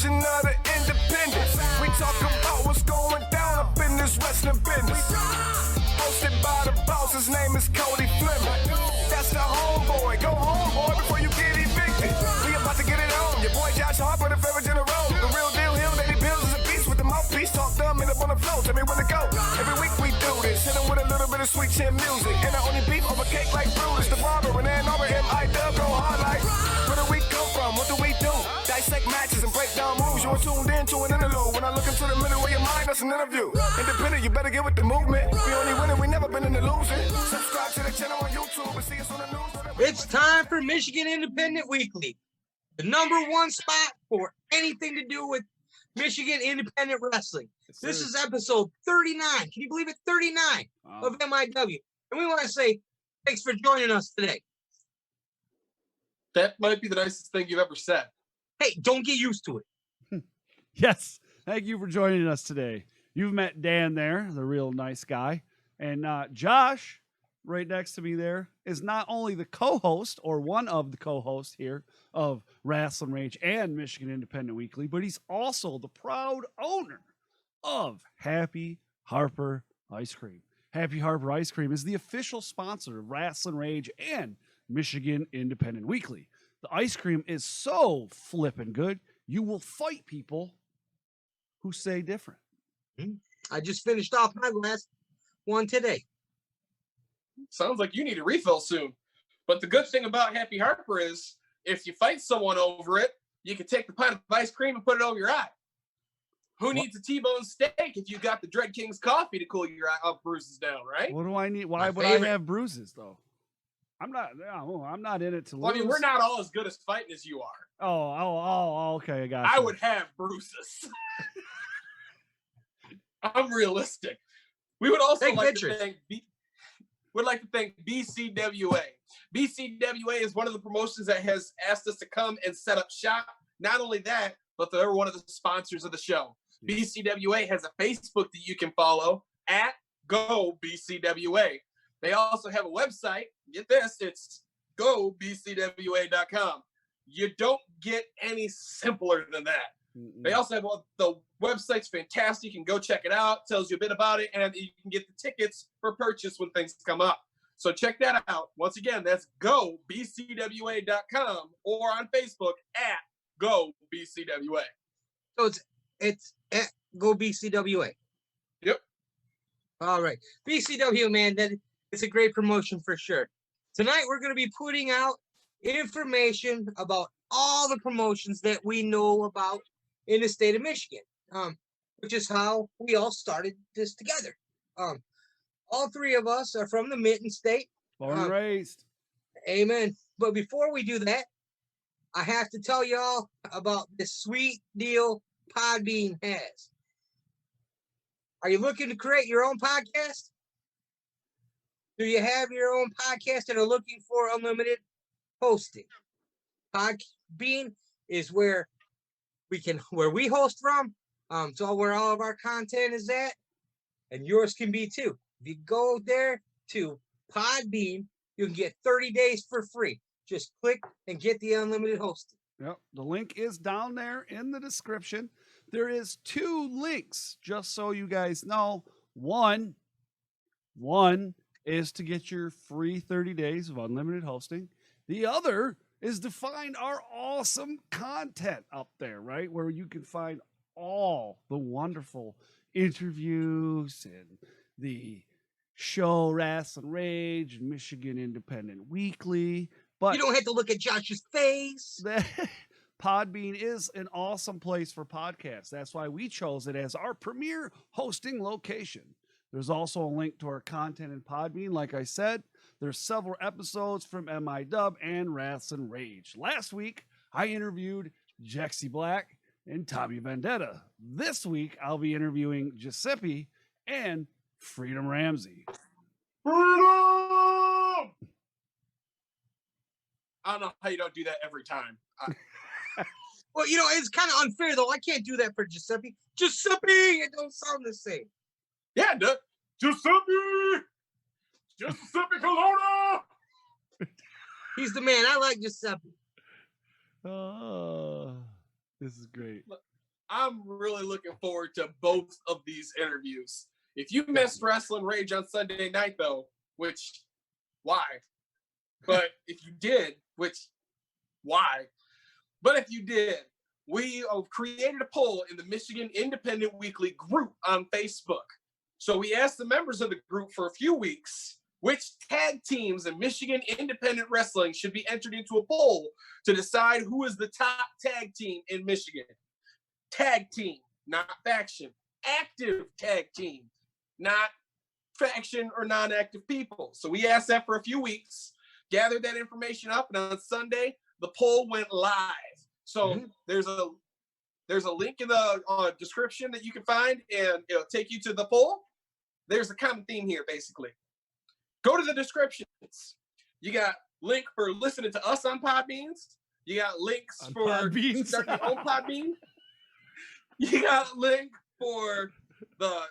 version of the independent. We talk about what's going down up in this wrestling business. Hosted by the boss, his name is Cody Fleming. That's the homeboy. Go home, boy, before you get evicted. We about to get it on. Your boy Josh Harper, the favorite in a row. The real deal, Hill, Lady Pills is a beast with the mouthpiece. Talk dumb and up on the floor. Tell me when to go. Every week we do this. Hit him with a little bit of sweet chin music. And I only beef over cake like Brutus. The barber and then over MIW go hard like. Where do we come from? What do we do? Dissect matches and break down moves. You're tuned in to an interlude. When I look into the middle of your mind, that's an interview. Independent, you better get with the movement. We only winning, we never been in the losing. Subscribe to the channel on YouTube and see us on the news. It's time for Michigan Independent Weekly, the #1 spot for anything to do with Michigan Independent Wrestling. Yes, this is episode 39. Can you believe it? 39 of MIW. And we want to say thanks for joining us today. That might be the nicest thing you've ever said. Hey, don't get used to it. Yes. Thank you for joining us today. You've met Dan there, the real nice guy. And Josh, right next to me there, is not only the co-host or one of the co-hosts here of Rasslin Rage and Michigan Independent Weekly, but he's also the proud owner of Happy Harper Ice Cream. Happy Harper Ice Cream is the official sponsor of Rasslin Rage and Michigan Independent Weekly. The ice cream is so flippin' good, you will fight people who say different. I just finished off my last one today. Sounds like you need a refill soon. But the good thing about Happy Harper is if you fight someone over it, you can take the pint of ice cream and put it over your eye. Who needs a T-bone steak if you got the Dread King's coffee to cool your bruises down, right? What do I need? Why would I have bruises though? I'm not in it to lose. Well, I mean, we're not all as good at fighting as you are. Oh, okay, I got you. I would have bruises. I'm realistic. We would also like to thank BCWA. BCWA is one of the promotions that has asked us to come and set up shop. Not only that, but they're one of the sponsors of the show. BCWA has a Facebook that you can follow at GoBCWA. They also have a website. Get this, it's gobcwa.com. You don't get any simpler than that. Mm-mm. They also have the website's fantastic. You can go check it out. Tells you a bit about it, and you can get the tickets for purchase when things come up. So check that out. Once again, that's gobcwa.com or on Facebook at gobcwa. So it's at gobcwa. Yep. All right, BCW, man, it's a great promotion for sure. Tonight we're going to be putting out information about all the promotions that we know about in the state of Michigan, which is how we all started this together. All three of us are from the Mitten State. Born and raised. Amen. But before we do that, I have to tell y'all about this sweet deal Podbean has. Are you looking to create your own podcast? Do you have your own podcast and are looking for unlimited hosting? Podbean is where we host from. So where all of our content is at, and yours can be too. If you go there to Podbean, you can get 30 days for free. Just click and get the unlimited hosting. Yep, the link is down there in the description. There is 2 links, just so you guys know. One is to get your free 30 days of unlimited hosting. The other is to find our awesome content up there, right? Where you can find all the wonderful interviews and the show Rasslin Rage and Michigan Independent Weekly. But you don't have to look at Josh's face. Podbean is an awesome place for podcasts. That's why we chose it as our premier hosting location. There's also a link to our content in Podbean. Like I said, there's several episodes from MIW and Rasslin Rage. Last week, I interviewed Jexy Black and Tommy Vendetta. This week, I'll be interviewing Giuseppe and Freedom Ramsey. Freedom! I don't know how you don't do that every time. Well, it's kind of unfair, though. I can't do that for Giuseppe. Giuseppe! It don't sound the same. Yeah, duh. Giuseppe Colonna. He's the man. I like Giuseppe. Oh, This is great. I'm really looking forward to both of these interviews. If you missed Wrestling Rage on Sunday night, though, which, why? But if you did, which, why? But if you did, we created a poll in the Michigan Independent Weekly group on Facebook. So we asked the members of the group for a few weeks which tag teams in Michigan Independent Wrestling should be entered into a poll to decide who is the top tag team in Michigan. Tag team, not faction. Active tag team, not faction or non-active people. So we asked that for a few weeks, gathered that information up, and on Sunday, the poll went live. So there's a link in the description that you can find, and it'll take you to the poll. There's a common theme here, basically. Go to the descriptions. You got link for listening to us on Podbeans. You got links On for Podbeans. starting your own Podbean. You got a link for the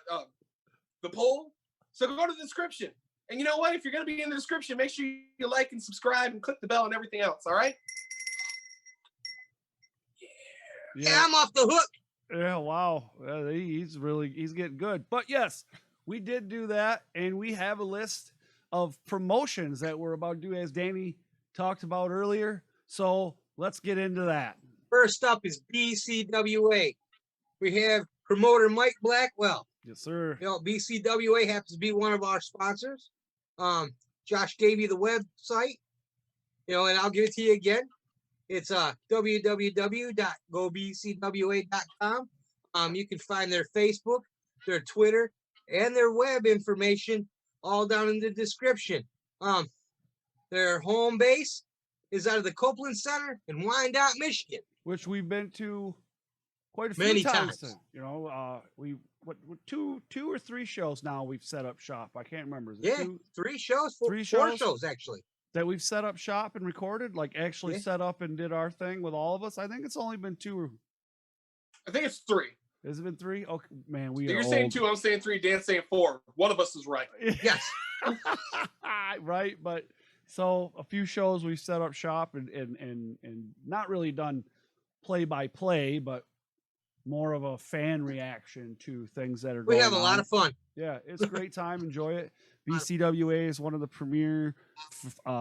poll. So go to the description. And you know what? If you're going to be in the description, make sure you like and subscribe and click the bell and everything else. All right? Yeah, I'm off the hook. Yeah, wow. He's getting good. But yes, we did do that, and we have a list of promotions that we're about to do, as Danny talked about earlier. So let's get into that. First up is BCWA. We have promoter Mike Blackwell. Yes, sir. You know, BCWA happens to be one of our sponsors. Josh gave you the website, you know, and I'll give it to you again. It's www.gobcwa.com. You can find their Facebook, their Twitter, and their web information all down in the description. Their home base is out of the Copeland Center in Wyandotte, Michigan. Which we've been to quite a few Many times. times. You know, we two or three shows now we've set up shop. I can't remember. Is it Yeah, two? 3 shows, four Three shows? shows actually. That we've set up shop and recorded, like actually Yeah. set up and did our thing with all of us. I think it's only been 2. I think it's 3. Has it been 3? Okay, man, we You're are saying old. 2, I'm saying 3, Dan's saying 4. One of us is right. Yes. Right, but so a few shows we've set up shop and not really done play by play, but more of a fan reaction to things that are going We have a lot on. of fun. Yeah, it's a great time. Enjoy it. BCWA is one of the premier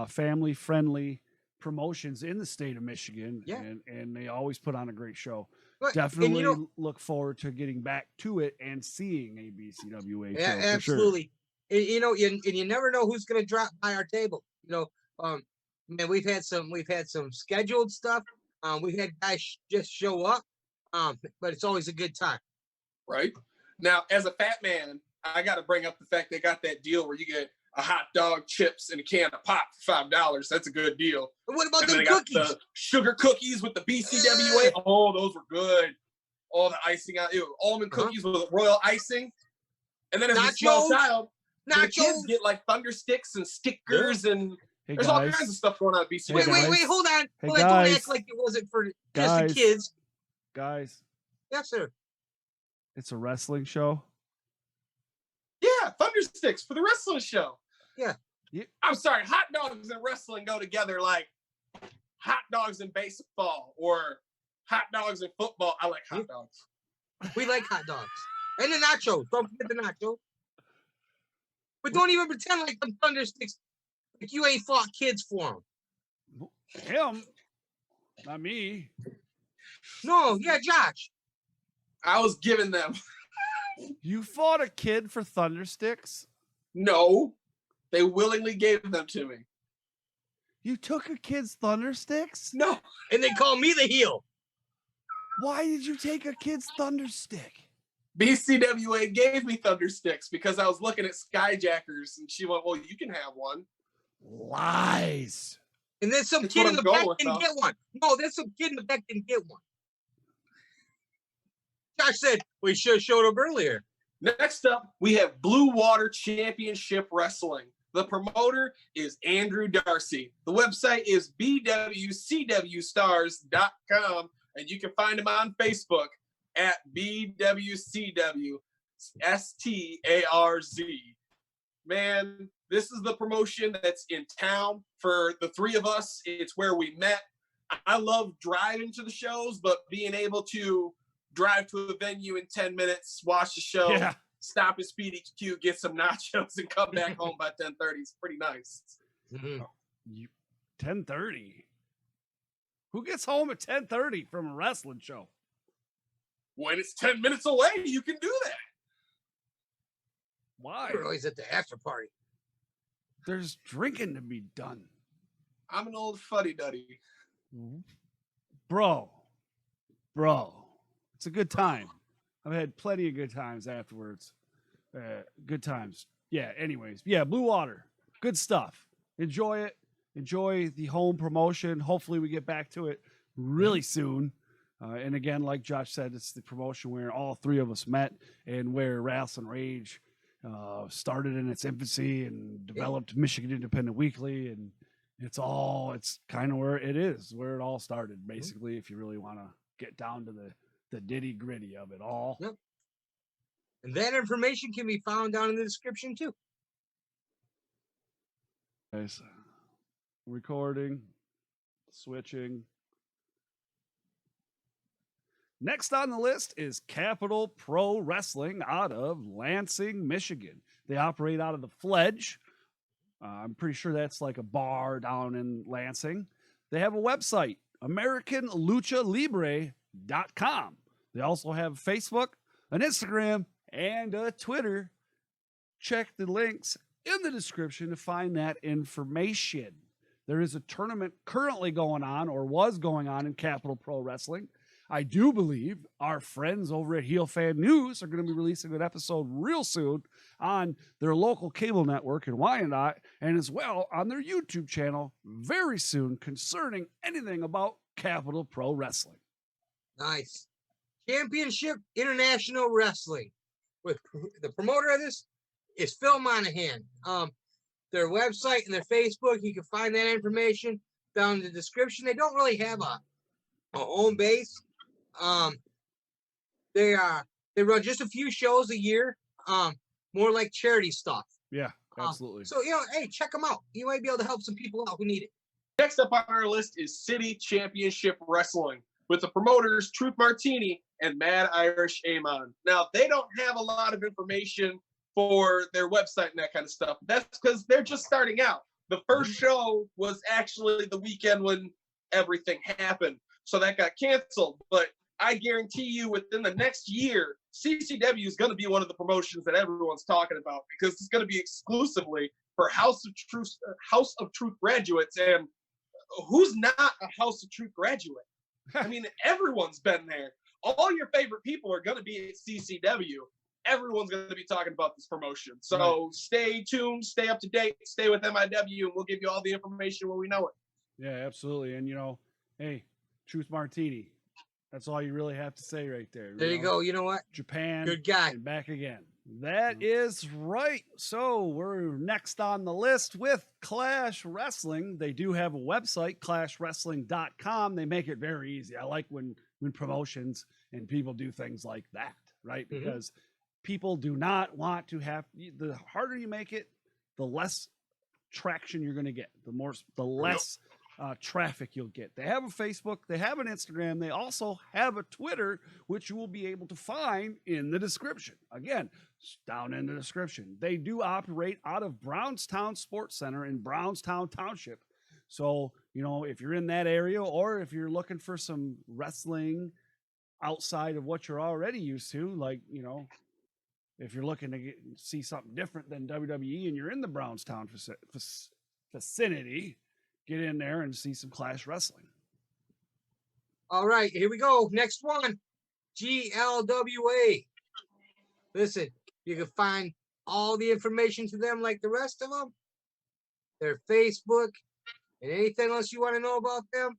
family-friendly promotions in the state of Michigan, Yeah. and they always put on a great show. But- Definitely and you know, look forward to getting back to it and seeing a BCWA show. yeah, for sure. absolutely. And, you know, and you never know who's going to drop by our table. You know, man, we've had some scheduled stuff. We've had guys just show up. But it's always a good time. Right? Now, as a fat man, I got to bring up the fact they got that deal where you get a hot dog, chips, and a can of pop for $5. That's a good deal. But what about And then the they got cookies? the sugar cookies with the BCWA. Oh, those were good. All the icing out. Ew, almond cookies with royal icing. And then as a small Nachos. child, the kids Nachos. get like thunder sticks and stickers and Hey there's all guys, kinds of stuff going on at BCWA. Wait, guys. hold on. Hey, Hold on. Don't guys. act like it wasn't for just Guys. the kids. guys, Yes, sir. it's a wrestling show. Yeah, thunder sticks for the wrestling show. Yeah. I'm sorry, hot dogs and wrestling go together like hot dogs in baseball or hot dogs in football. I like hot dogs. We like hot dogs. And the nachos. Don't forget the nachos. But don't even pretend like them thunder sticks, like you ain't fought kids for them. Him, not me. No, yeah, Josh. I was giving them. You fought a kid for thunder sticks? No, they willingly gave them to me. You took a kid's thunder sticks? No, And they call me the heel. Why did you take a kid's thunder stick? BCWA gave me thunder sticks because I was looking at Skyjackers and she went, well, you can have one. Lies. And then some That's kid what in the I'm going back with, didn't though. get one. No, there's some kid in the back didn't get one. Josh said, we should have showed up earlier. Next up, we have Blue Water Championship Wrestling. The promoter is Andrew Darcy. The website is bwcwstars.com, and you can find him on Facebook at BWCW STARZ. Man, this is the promotion that's in town for the 3 of us. It's where we met. I love driving to the shows, but being able to drive to a venue in 10 minutes, watch the show, stop at Speedy Q, get some nachos, and come back home by 10:30 is pretty nice. 10:30. Who gets home at 10:30 from a wrestling show? When it's 10 minutes away, you can do that. Why? We're always at the after party. There's drinking to be done. I'm an old fuddy-duddy. Bro, it's a good time. I've had plenty of good times afterwards. Good times. Yeah, anyways. Yeah, Blue Water. Good stuff. Enjoy it. Enjoy the home promotion. Hopefully we get back to it really soon. And again, like Josh said, it's the promotion where all three of us met and where Rasslin Rage started in its infancy and developed Michigan Independent Weekly. And it's kind of where it is, where it all started, basically, if you really want to get down to the nitty gritty of it all. Yep. And that information can be found down in the description too. Guys, recording, switching. Next on the list is Capital Pro Wrestling out of Lansing, Michigan. They operate out of the Fledge. I'm pretty sure that's like a bar down in Lansing. They have a website, AmericanLuchaLibre.com. They also have Facebook, an Instagram, and a Twitter. Check the links in the description to find that information. There is a tournament currently going on, or was going on, in Capital Pro Wrestling. I do believe our friends over at Heel Fan News are going to be releasing an episode real soon on their local cable network in Wyandotte, and as well on their YouTube channel very soon concerning anything about Capital Pro Wrestling. Nice. Championship International Wrestling. With the promoter of this is Phil Monahan. Their website and their Facebook, you can find that information down in the description. They don't really have a home base. They run just a few shows a year, more like charity stuff. Yeah, absolutely. So, hey, check them out. You might be able to help some people out who need it. Next up on our list is City Championship Wrestling with the promoters Truth Martini and Mad Irish Amon. Now, they don't have a lot of information for their website and that kind of stuff. That's because they're just starting out. The first show was actually the weekend when everything happened, so that got canceled. But I guarantee you within the next year, CCW is going to be one of the promotions that everyone's talking about, because it's going to be exclusively for House of Truth graduates. And who's not a House of Truth graduate? I mean, everyone's been there. All your favorite people are going to be at CCW. Everyone's going to be talking about this promotion. So Stay tuned, stay up to date, stay with MIW, and we'll give you all the information when we know it. Yeah, absolutely. And, hey, Truth Martini. That's all you really have to say right there. There you go. You know what? Japan. Good guy. And back again. That is right. So we're next on the list with Clash Wrestling. They do have a website, clashwrestling.com. They make it very easy. I like when promotions and people do things like that, right? Because people do not want to have, the harder you make it, the less traction you're going to get, the less traffic you'll get. They have a Facebook, they have an Instagram, they also have a Twitter, which you will be able to find in the description. Again, down in the description. They do operate out of Brownstown Sports Center in Brownstown Township. So, if you're in that area, or if you're looking for some wrestling outside of what you're already used to, like, if you're looking to see something different than WWE and you're in the Brownstown vicinity, get in there and see some Clash Wrestling. All right, here we go. Next one, GLWA. Listen, you can find all the information to them like the rest of them. Their Facebook and anything else you want to know about them,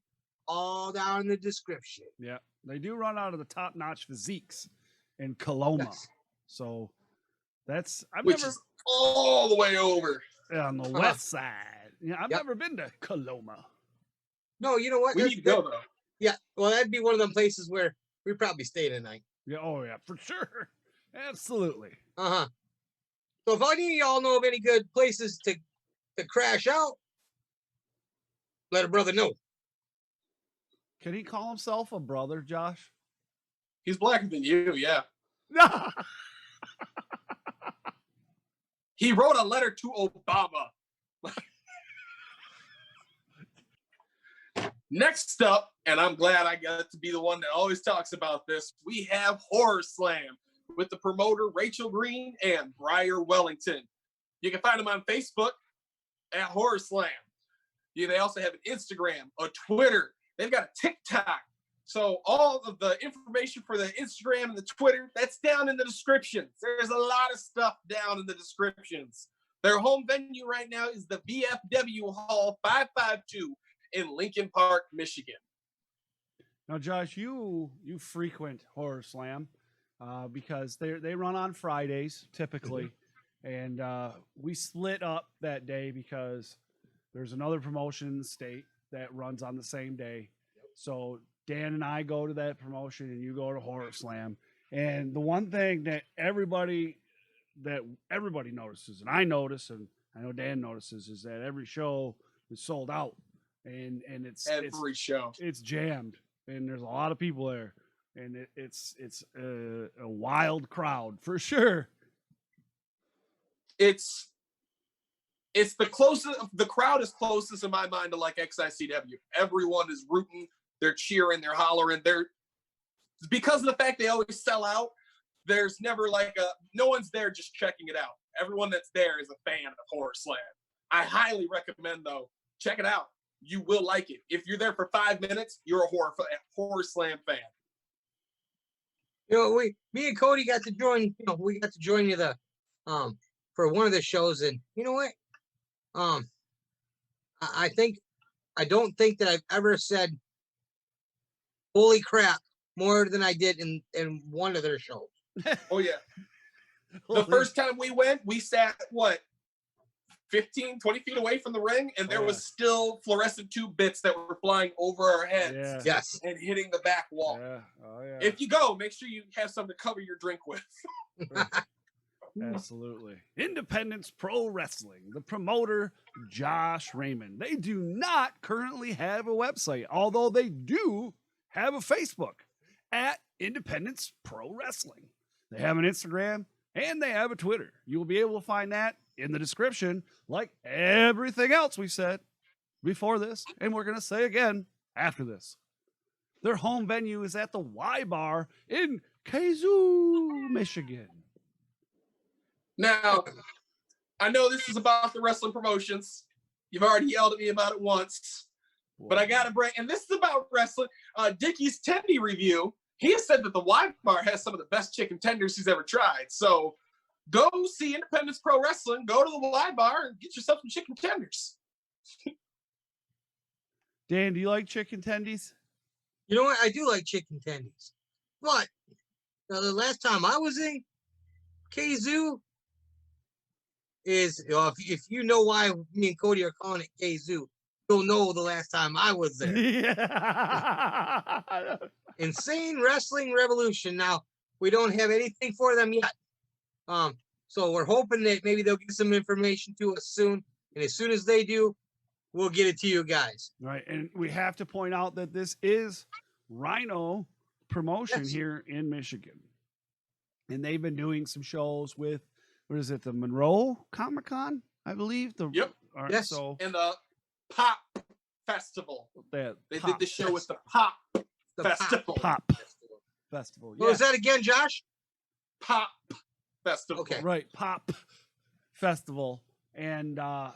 all down in the description. Yeah, they do run out of the top-notch physiques in Coloma. Yes. So that's Which is all the way over on the west side. Yeah, I've never been to Coloma. No, you know what? We need to go though. Yeah, well, that'd be one of them places where we probably stay tonight. Yeah, oh yeah, for sure, absolutely. So if any of y'all know of any good places to crash out, let a brother know. Can he call himself a brother, Josh? He's blacker than you, yeah. He wrote a letter to Obama. Next up, and I'm glad I got to be the one that always talks about this, we have Horror Slam with the promoter Rachel Green and Briar Wellington. You can find them on Facebook at Horror Slam. They also have an Instagram, a Twitter. They've got a TikTok. So all of the information for the Instagram and the Twitter, that's down in the descriptions. There's a lot of stuff down in the descriptions. Their home venue right now is the VFW Hall 552 in Lincoln Park, Michigan. Now, Josh, you frequent Horror Slam because they run on Fridays typically, and we split up that day because there's another promotion in the state that runs on the same day. So Dan and I go to that promotion, and you go to Horror Slam. And the one thing that everybody notices, and I notice, and I know Dan notices, is that every show is sold out, and it's show it's jammed, and there's a lot of people there, and it's a wild crowd for sure. It's the closest. The crowd is closest in my mind to like XICW. Everyone is rooting. They're cheering, they're hollering. Because of the fact they always sell out, there's never no one's there just checking it out. Everyone that's there is a fan of Horror Slam. I highly recommend, though, check it out. You will like it. If you're there for 5 minutes, you're a Horror Slam fan. Me and Cody got to join, we got to join you for one of the shows, and you know what? I don't think that I've ever said holy crap more than I did in one of their shows. Oh yeah. The first time we went, we sat 15, 20 feet away from the ring, and there was still fluorescent tube bits that were flying over our heads. Yeah. Yes. And hitting the back wall. Yeah. Oh yeah. If you go, make sure you have something to cover your drink with. Absolutely. Independence Pro Wrestling, the promoter, Josh Raymond. They do not currently have a website, although they do have a Facebook at Independence Pro Wrestling. They have an Instagram and they have a Twitter. You'll be able to find that in the description, like everything else we said before this, and we're going to say again after this. Their home venue is at the Y Bar in Kazoo, Michigan. Now, I know this is about the wrestling promotions. You've already yelled at me about it once. But I got to bring, and this is about wrestling. Dickie's Tendy review, he has said that the Y Bar has some of the best chicken tenders he's ever tried. So go see Independence Pro Wrestling, go to the Y Bar, and get yourself some chicken tenders. Dan, do you like chicken tendies? You know what? I do like chicken tendies. But the last time I was in Kazoo is, if you know why me and Cody are calling it Kazoo, you'll know the last time I was there. Yeah. Insane Wrestling Revolution. Now, we don't have anything for them yet. So we're hoping that maybe they'll get some information to us soon. And as soon as they do, we'll get it to you guys. Right. And we have to point out that this is Rhino promotion here in Michigan. And they've been doing some shows with, what is it, the Monroe Comic Con, I believe? Yep. All right, yes. So, And the Pop Festival. They did the show with the Pop Festival. Pop Festival. What was that again, Josh? Pop Festival. Okay. Right. Pop Festival. And, I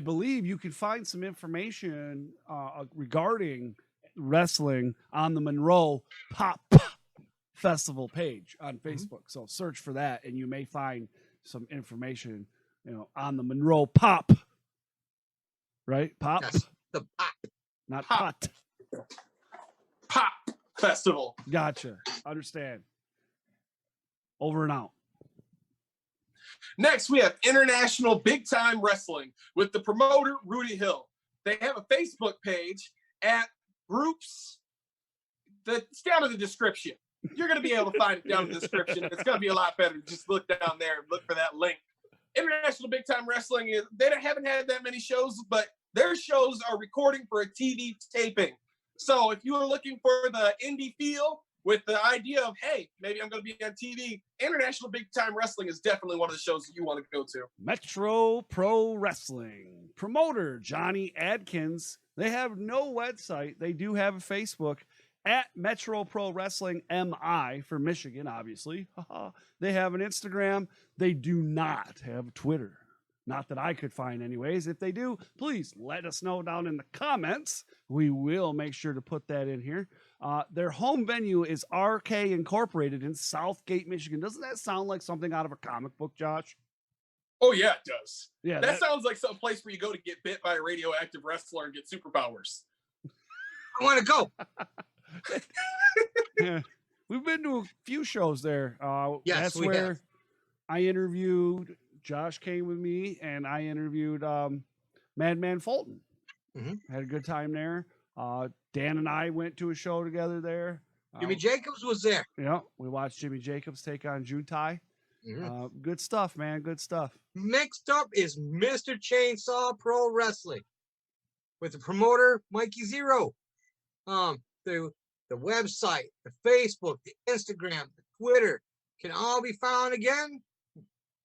believe you can find some information regarding wrestling on the Monroe Pop Festival page on Facebook. So search for that and you may find some information, on the Monroe Pop. Right? Pop? Yes, the Pop. Not Pop. pot. Pop Festival. Gotcha. Understand. Over and out. Next, we have International Big Time Wrestling with the promoter, Rudy Hill. They have a Facebook page at groups. It's down in the description. You're going to be able to find it down in the description. It's going to be a lot better to just look down there and look for that link. International Big Time Wrestling, haven't had that many shows, but their shows are recording for a TV taping. So if you are looking for the indie feel with the idea of, hey, maybe I'm going to be on TV, International Big Time Wrestling is definitely one of the shows that you want to go to. Metro Pro Wrestling. Promoter Johnny Adkins. They have no website. They do have a Facebook at Metro Pro Wrestling MI for Michigan, obviously. They have an Instagram. They do not have Twitter. Not that I could find anyways. If they do, please let us know down in the comments. We will make sure to put that in here. Their home venue is RK Incorporated in Southgate, Michigan. Doesn't that sound like something out of a comic book, Josh? Oh, yeah, it does. Yeah, that sounds like some place where you go to get bit by a radioactive wrestler and get superpowers. I want to go. Yeah. We've been to a few shows there. Yes, that's we where have. I interviewed, Josh came with me, and I interviewed Madman Fulton. Had a good time there. Dan and I went to a show together there. Jimmy Jacobs was there. Yeah, we watched Jimmy Jacobs take on Juntai. Good stuff, man. Good stuff. Next up is Mr. Chainsaw Pro Wrestling with the promoter Mikey Zero. The website, the Facebook, the Instagram, the Twitter can all be found again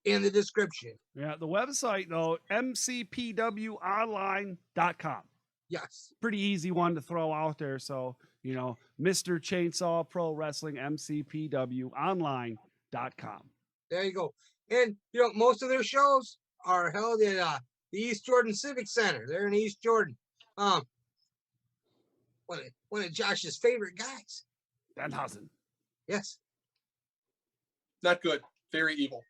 in the description. Yeah, the website though, mcpwonline.com. Yes. Pretty easy one to throw out there. So, Mr. Chainsaw Pro Wrestling, mcpwonline.com. There you go. And, most of their shows are held at the East Jordan Civic Center. They're in East Jordan. One of Josh's favorite guys. Danhausen. Yes. Not good. Very evil.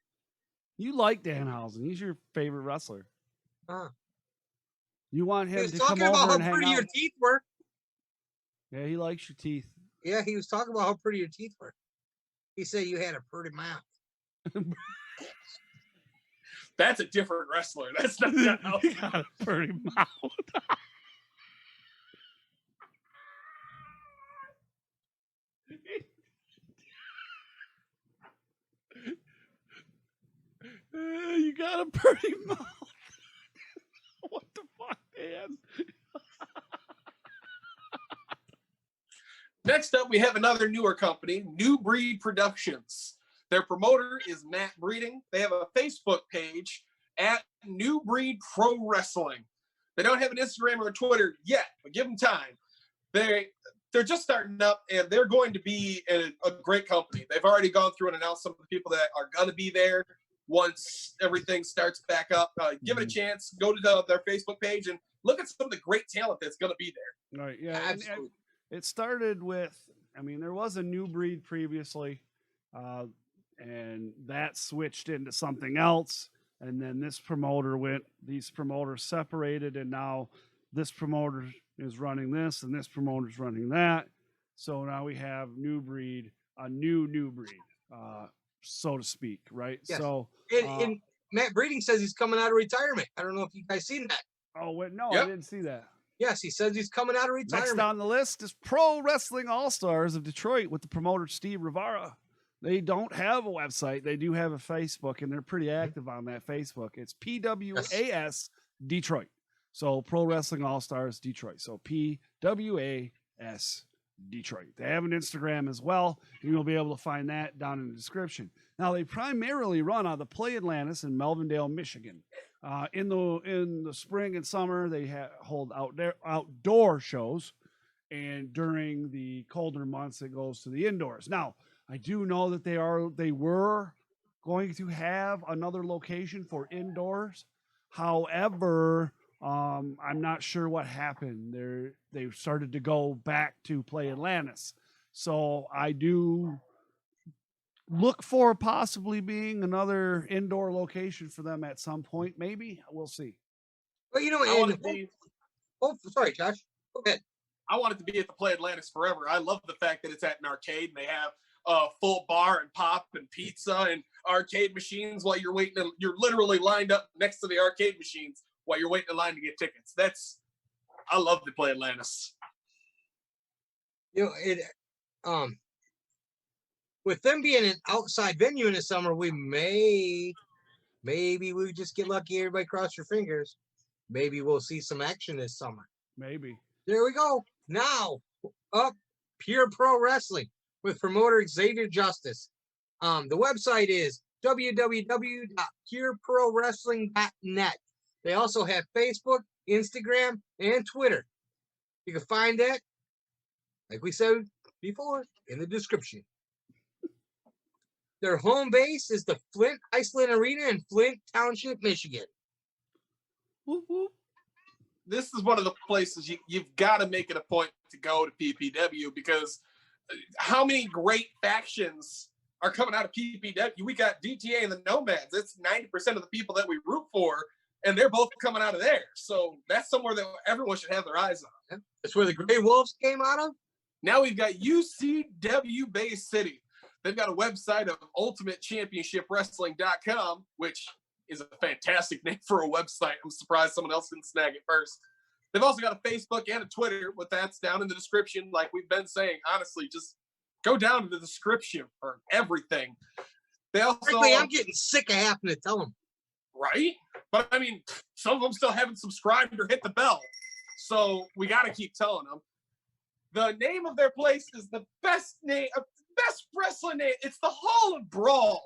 You like Danhausen. He's your favorite wrestler. You want him He was to come talking about over and how hang pretty your out. teeth were. Yeah, he likes your teeth. Yeah, he was talking about how pretty your teeth were. He said you had a pretty mouth. That's a different wrestler. That's not that else. He got a pretty mouth. You got a pretty mouth. What the fuck, man? Next up, we have another newer company, New Breed Productions. Their promoter is Matt Breeding. They have a Facebook page at New Breed Pro Wrestling. They don't have an Instagram or a Twitter yet, but give them time. They're just starting up, and they're going to be a great company. They've already gone through and announced some of the people that are going to be there once everything starts back up. Give it a chance. Go to their Facebook page and look at some of the great talent that's going to be there. Right, yeah. Absolutely. It started with, there was a New Breed previously, and that switched into something else. And then these promoters separated, and now this promoter is running this, and this promoter's running that. So now we have New Breed, a new Breed, so to speak, right? Yes. So, and Matt Breeding says he's coming out of retirement. I don't know if you guys seen that. oh, wait, no, Yep. I didn't see that. Yes, he says he's coming out of retirement. Next on the list is Pro Wrestling All-Stars of Detroit with the promoter Steve Rivara. They don't have a website. They do have a Facebook, and they're pretty active on that Facebook. It's PWS Detroit. So Pro Wrestling All-Stars Detroit. So PWAS Detroit. They have an Instagram as well, and you'll be able to find that down in the description. Now, they primarily run out of the Play Atlantis in Melvindale, Michigan. In the spring and summer, they hold outdoor shows, and during the colder months, it goes to the indoors. Now, I do know that they were going to have another location for indoors. However, I'm not sure what happened. They started to go back to Play Atlantis. So I do look for possibly being another indoor location for them at some point. Maybe we'll see. Well, sorry, Josh. Go ahead. I want it to be at the Play Atlantis forever. I love the fact that it's at an arcade and they have a full bar and pop and pizza and arcade machines while you're waiting. You're literally lined up next to the arcade machines while you're waiting in line to get tickets. I love the Play Atlantis. With them being an outside venue in the summer, we maybe we just get lucky. Everybody cross your fingers. Maybe we'll see some action this summer. Maybe. There we go. Now up Pier Pro Wrestling with promoter Xavier Justice. The website is www.pureprowrestling.net. They also have Facebook, Instagram, and Twitter. You can find that, like we said before, in the description. Their home base is the Flint Iceland Arena in Flint Township, Michigan. Whoop, whoop. This is one of the places you've got to make it a point to go to PPW, because how many great factions are coming out of PPW? We got DTA and the Nomads. It's 90% of the people that we root for, and they're both coming out of there. So that's somewhere that everyone should have their eyes on. That's where the Grey Wolves came out of. Now we've got UCW Bay City. They've got a website of ultimatechampionshipwrestling.com, which is a fantastic name for a website. I'm surprised someone else didn't snag it first. They've also got a Facebook and a Twitter, but that's down in the description. Like we've been saying, honestly, just go down to the description for everything. They also, frankly, I'm getting sick of having to tell them. Right? But I mean, some of them still haven't subscribed or hit the bell. So we got to keep telling them. The name of their place is the best wrestling name. It's the Hall of Brawl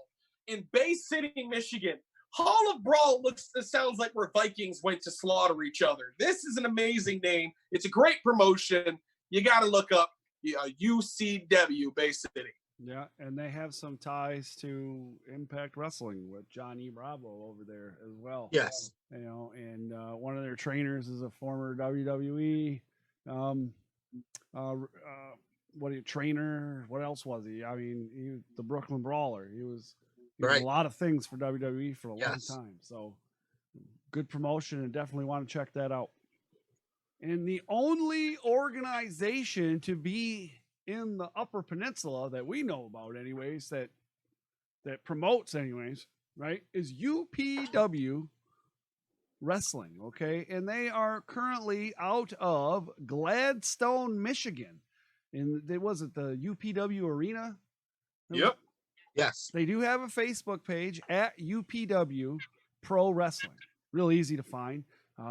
in Bay City, Michigan. Hall of Brawl sounds like where Vikings went to slaughter each other. This is an amazing name. It's a great promotion. You got to look up UCW Bay City. Yeah, and they have some ties to Impact Wrestling with Johnny Bravo over there as well. Yes. You know, and one of their trainers is a former WWE trainer. What else was he? I mean, he was the Brooklyn Brawler. He was right. A lot of things for WWE for a long time. So good promotion, and definitely want to check that out. And the only organization to be in the Upper Peninsula that we know about anyways, that promotes anyways, right, is UPW Wrestling, okay? And they are currently out of Gladstone, Michigan. And was it the UPW Arena? Yep. Yes. They do have a Facebook page at UPW Pro Wrestling. Real easy to find.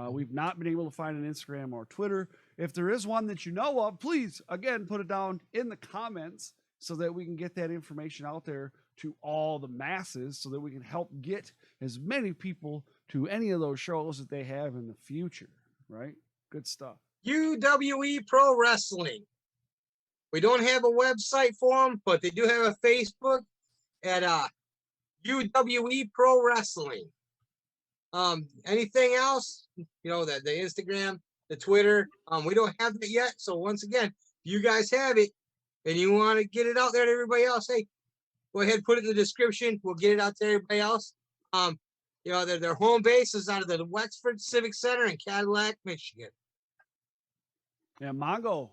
We've not been able to find an Instagram or Twitter. If there is one that you know of, please, again, put it down in the comments so that we can get that information out there to all the masses so that we can help get as many people to any of those shows that they have in the future, right? Good stuff. UWE Pro Wrestling. We don't have a website for them, but they do have a Facebook at UWE Pro Wrestling. Anything else? You know, the Instagram, the Twitter. We don't have it yet. So once again, if you guys have it and you want to get it out there to everybody else, hey, go ahead, put it in the description. We'll get it out to everybody else. You know, their home base is out of the Wexford Civic Center in Cadillac, Michigan. Yeah, Mongo.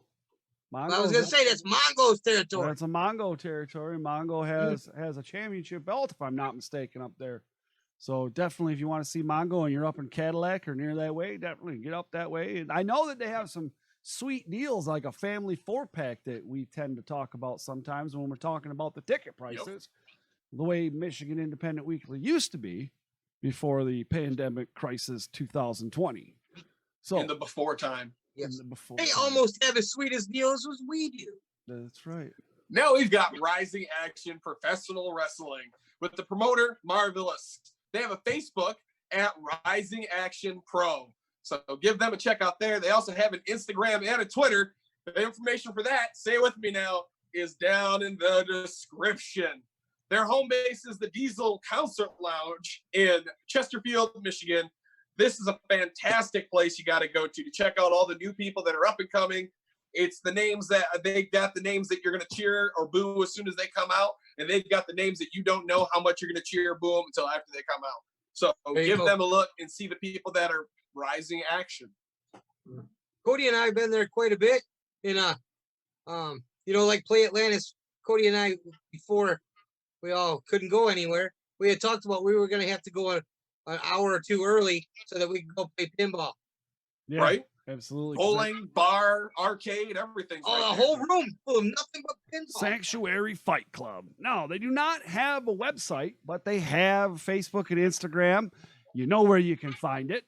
I was going to say that's Mongo's territory. That's a Mongo territory. Mongo has a championship belt, if I'm not mistaken, up there. So definitely, if you want to see Mongo and you're up in Cadillac or near that way, definitely get up that way. And I know that they have some sweet deals, like a family 4-pack that we tend to talk about sometimes when we're talking about the ticket prices, the way Michigan Independent Weekly used to be before the pandemic crisis 2020. So in the before time. Yes. They almost have as sweet as deals as we do. That's right. Now we've got Rising Action Professional Wrestling with the promoter Marvelous. They have a Facebook at Rising Action Pro. So give them a check out there. They also have an Instagram and a Twitter. The information for that, say it with me now, is down in the description. Their home base is the Diesel Concert Lounge in Chesterfield, Michigan. This is a fantastic place you got to go to check out all the new people that are up and coming. It's the names that they got the names that you're going to cheer or boo as soon as they come out. And they've got the names that you don't know how much you're going to cheer or boo them until after they come out. So give them a look and see the people that are rising action. Cody and I have been there quite a bit. In you know, like Play Atlantis, Cody and I, before we all couldn't go anywhere, we had talked about we were going to have to go an hour or two early so that we could go play pinball. Yeah, right? Absolutely. Bowling, bar, arcade, everything. Oh, the whole room full of nothing but pinball. Sanctuary Fight Club. No, they do not have a website, but they have Facebook and Instagram. You know where you can find it.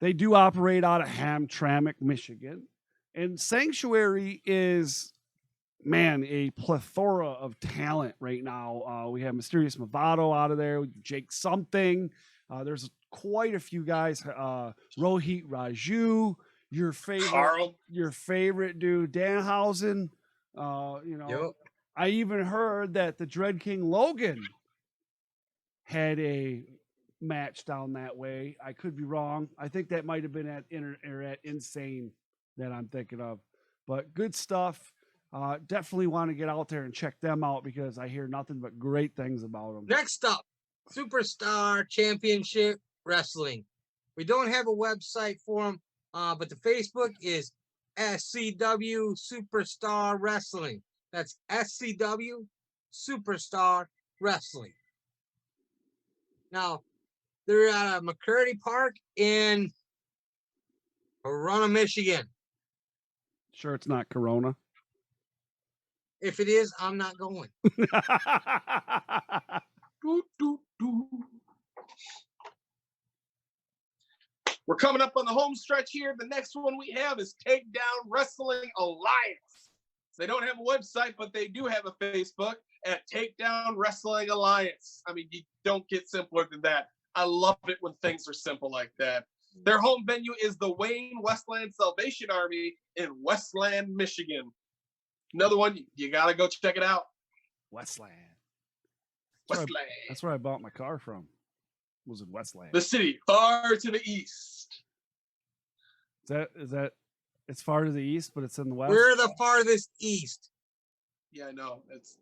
They do operate out of Hamtramck, Michigan. And Sanctuary is, man, a plethora of talent right now. We have Mysterious Movado out of there, Jake Something. There's quite a few guys. Rohit Raju, your favorite dude, Danhausen. Yep. I even heard that the Dread King Logan had a match down that way. I could be wrong. I think that might have been at Insane that I'm thinking of. But good stuff. Definitely want to get out there and check them out because I hear nothing but great things about them. Next up, Superstar Championship Wrestling. We don't have a website for them, but the Facebook is SCW Superstar Wrestling. That's SCW Superstar Wrestling. Now, they're at McCurdy Park in Corona, Michigan. Sure, it's not Corona. If it is, I'm not going. We're coming up on the home stretch here. The next one we have is Takedown Wrestling Alliance. They don't have a website, but they do have a Facebook at Takedown Wrestling Alliance. I mean, you don't get simpler than that. I love it when things are simple like that. Their home venue is the Wayne Westland Salvation Army in Westland, Michigan. Another one, you got to go check it out. Westland. Westland. That's where I bought my car from. Was in Westland. The city far to the east. Is that it's far to the east, but it's in the west? We're the farthest east. Yeah, I know. It's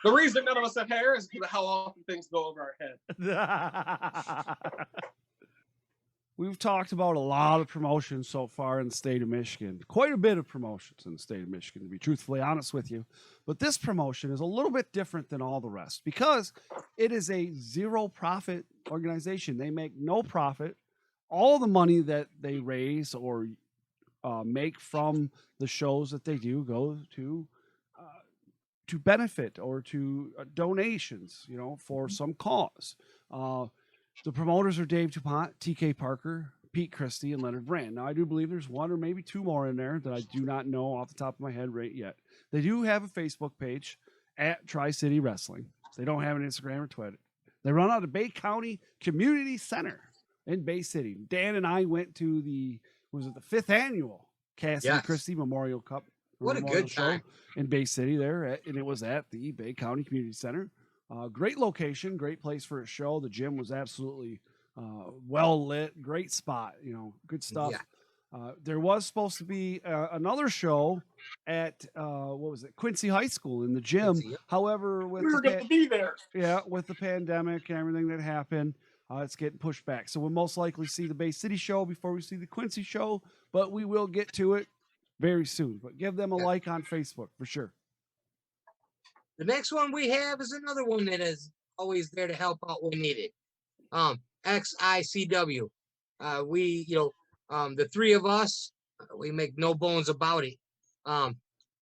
the reason none of us have hair is because of how often things go over our head. We've talked about a lot of promotions so far in the state of Michigan. Quite a bit of promotions in the state of Michigan, to be truthfully honest with you. But this promotion is a little bit different than all the rest because it is a zero profit organization. They make no profit. All the money that they raise or make from the shows that they do go to benefit or to donations, for some cause. The promoters are Dave DuPont, TK Parker, Pete Christie, and Leonard Brand. Now, I do believe there's one or maybe two more in there that I do not know off the top of my head right yet. They do have a Facebook page at Tri-City Wrestling. They don't have an Instagram or Twitter. They run out of Bay County Community Center in Bay City. Dan and I went to the 5th annual Cassidy Christie Memorial Cup. What a good time. In Bay City there, and it was at the Bay County Community Center. Great location, great place for a show. The gym was absolutely well lit, great spot, good stuff. Yeah. There was supposed to be another show at Quincy High School in the gym. Quincy, yeah. However, we were going to be there. Yeah, with the pandemic and everything that happened, it's getting pushed back. So we'll most likely see the Bay City show before we see the Quincy show, but we will get to it very soon. But give them a like on Facebook for sure. The next one we have is another one that is always there to help out when needed. XICW. The three of us, we make no bones about it.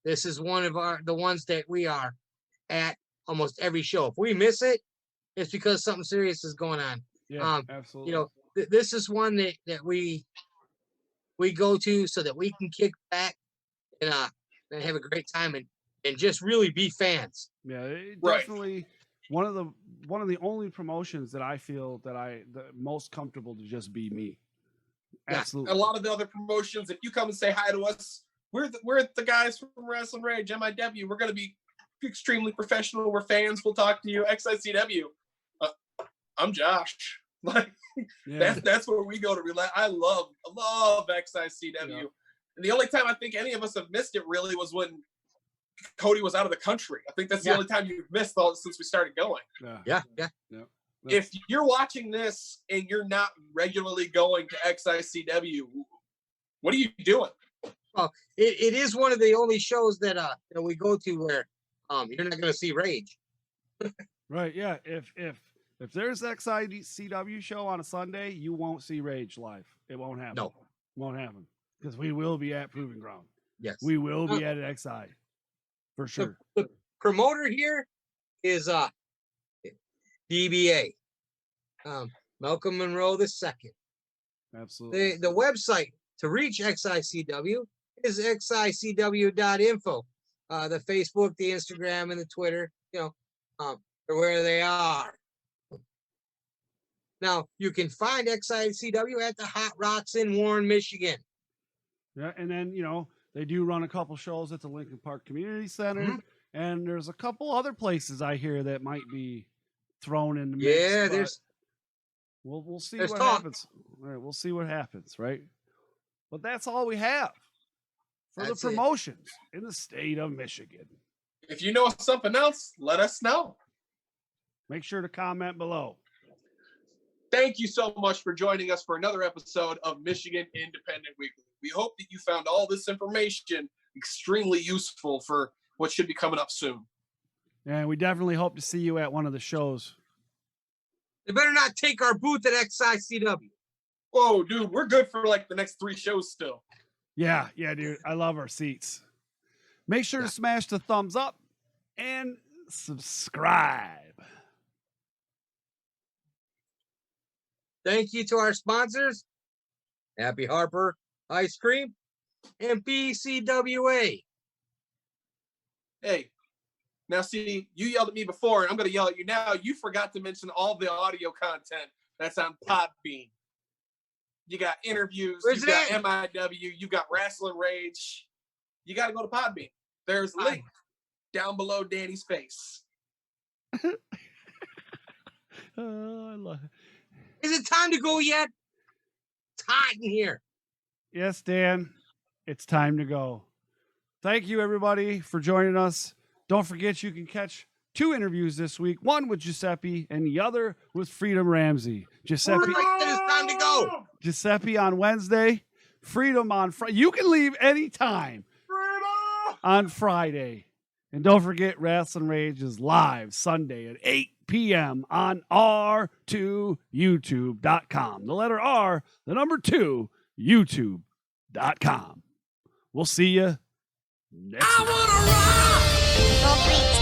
This is one of the ones that we are at almost every show. If we miss it, it's because something serious is going on. Yeah, absolutely. This is one that we go to so that we can kick back and have a great time and just really be fans. Yeah, definitely one of the only promotions that I feel the most comfortable to just be me. Absolutely. A lot of the other promotions, if you come and say hi to us, we're the guys from Wrestling Rage, MIW. We're going to be extremely professional. We're fans. We'll talk to you. XICW. I'm Josh. That's where we go to relax. I love XICW. Yeah. And the only time I think any of us have missed it really was when Cody was out of the country. I think that's the only time you've missed since we started going. Yeah. If you're watching this and you're not regularly going to XICW, what are you doing? Well, it is one of the only shows that we go to where you're not going to see Rage. Right. Yeah. If there's XICW show on a Sunday, you won't see Rage live. It won't happen. No, won't happen because we will be at Proving Ground. Yes, we will be at XI for sure. The promoter here is DBA, Malcolm Monroe II. Absolutely. The website to reach XICW is xicw.info. The Facebook, the Instagram, and the Twitter, are where they are. Now, you can find XICW at the Hot Rocks in Warren, Michigan. Yeah, and then, they do run a couple shows at the Lincoln Park Community Center, and there's a couple other places I hear that might be thrown in the mix. Yeah, there's. We'll see what happens. All right, we'll see what happens, right? But that's all we have for the promotions in the state of Michigan. If you know something else, let us know. Make sure to comment below. Thank you so much for joining us for another episode of Michigan Independent Weekly. We hope that you found all this information extremely useful for what should be coming up soon. And we definitely hope to see you at one of the shows. They better not take our booth at XICW. Whoa, dude, we're good for like the next 3 shows still. Yeah, dude. I love our seats. Make sure to smash the thumbs up and subscribe. Thank you to our sponsors, Happy Harper Ice Cream and BCWA. Hey, now see, you yelled at me before, and I'm going to yell at you now. You forgot to mention all the audio content that's on Podbean. You got interviews, you got MIW, you got Rasslin Rage. You got to go to Podbean. There's a link down below Danny's face. Oh, I love it. Is it time to go yet? It's hot in here. Yes, Dan, it's time to go. Thank you, everybody, for joining us. Don't forget you can catch 2 interviews this week, one with Giuseppe and the other with Freedom Ramsey. Giuseppe, it's time to go. Giuseppe on Wednesday, Freedom on Friday. You can leave anytime on Friday. And don't forget, Rasslin Rage is live Sunday at 8 p.m. on r2youtube.com. The letter R, the number 2, youtube.com. We'll see you next week. I wanna rock.